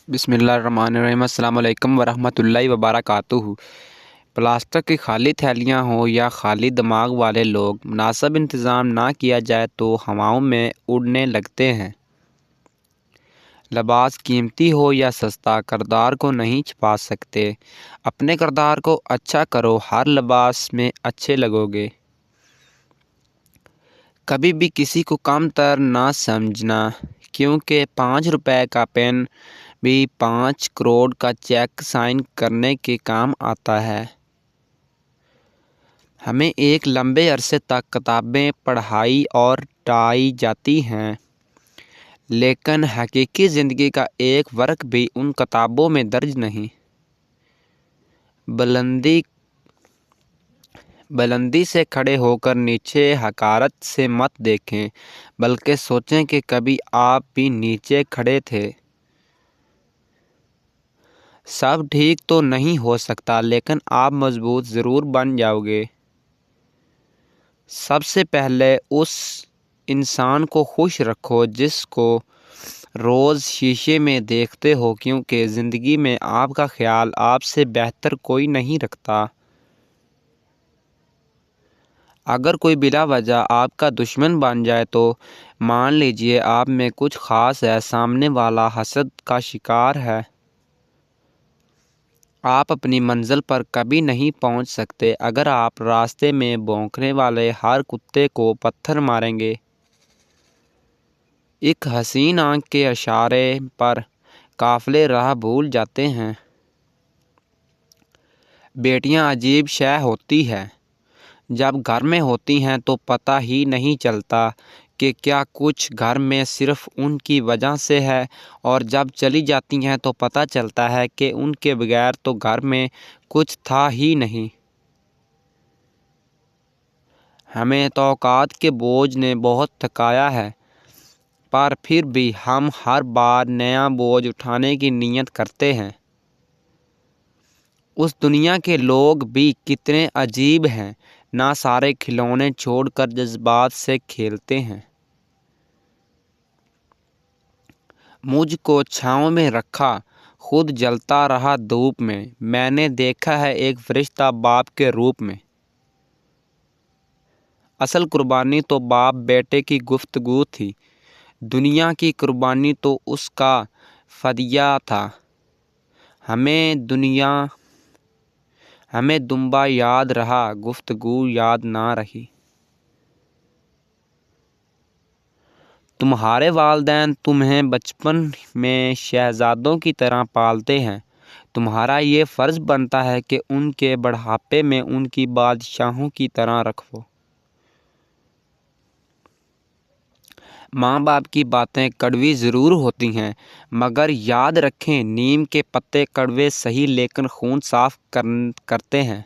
بسم اللہ الرحمن الرحیم۔ السلام علیکم ورحمۃ اللہ وبرکاتہ۔ پلاسٹک کی خالی تھیلیاں ہوں یا خالی دماغ والے لوگ، مناسب انتظام نہ کیا جائے تو ہواؤں میں اڑنے لگتے ہیں۔ لباس قیمتی ہو یا سستا، کردار کو نہیں چھپا سکتے۔ اپنے کردار کو اچھا کرو، ہر لباس میں اچھے لگو گے۔ کبھی بھی کسی کو کم تر نہ سمجھنا، کیونکہ 5 روپے کا پین بھی 5 کروڑ کا چیک سائن کرنے کے کام آتا ہے۔ ہمیں ایک لمبے عرصے تک کتابیں پڑھائی اور ٹائی جاتی ہیں، لیکن حقیقی زندگی کا ایک ورق بھی ان کتابوں میں درج نہیں۔ بلندی سے کھڑے ہو کر نیچے حقارت سے مت دیکھیں، بلکہ سوچیں کہ کبھی آپ بھی نیچے کھڑے تھے۔ سب ٹھیک تو نہیں ہو سکتا، لیکن آپ مضبوط ضرور بن جاؤ گے۔ سب سے پہلے اس انسان کو خوش رکھو جس کو روز شیشے میں دیکھتے ہو، کیونکہ زندگی میں آپ کا خیال آپ سے بہتر کوئی نہیں رکھتا۔ اگر کوئی بلا وجہ آپ کا دشمن بن جائے تو مان لیجیے آپ میں کچھ خاص ہے، سامنے والا حسد کا شکار ہے۔ آپ اپنی منزل پر کبھی نہیں پہنچ سکتے اگر آپ راستے میں بھونکنے والے ہر کتے کو پتھر ماریں گے۔ ایک حسین آنکھ کے اشارے پر قافلے راہ بھول جاتے ہیں۔ بیٹیاں عجیب شے ہوتی ہے، جب گھر میں ہوتی ہیں تو پتہ ہی نہیں چلتا کہ کیا کچھ گھر میں صرف ان کی وجہ سے ہے، اور جب چلی جاتی ہیں تو پتہ چلتا ہے کہ ان کے بغیر تو گھر میں کچھ تھا ہی نہیں۔ ہمیں توقعات کے بوجھ نے بہت تھکایا ہے، پر پھر بھی ہم ہر بار نیا بوجھ اٹھانے کی نیت کرتے ہیں۔ اس دنیا کے لوگ بھی کتنے عجیب ہیں، نہ سارے کھلونے چھوڑ کر جذبات سے کھیلتے ہیں۔ مجھ کو چھاؤں میں رکھا، خود جلتا رہا دھوپ میں۔ میں نے دیکھا ہے ایک فرشتہ باپ کے روپ میں۔ اصل قربانی تو باپ بیٹے کی گفتگو تھی، دنیا کی قربانی تو اس کا فدیہ تھا۔ ہمیں دمبا یاد رہا، گفتگو یاد نہ رہی۔ تمہارے والدین تمہیں بچپن میں شہزادوں کی طرح پالتے ہیں، تمہارا یہ فرض بنتا ہے کہ ان کے بڑھاپے میں ان کی بادشاہوں کی طرح رکھو۔ ماں باپ کی باتیں کڑوی ضرور ہوتی ہیں، مگر یاد رکھیں نیم کے پتے کڑوے سہی لیکن خون صاف کرتے ہیں۔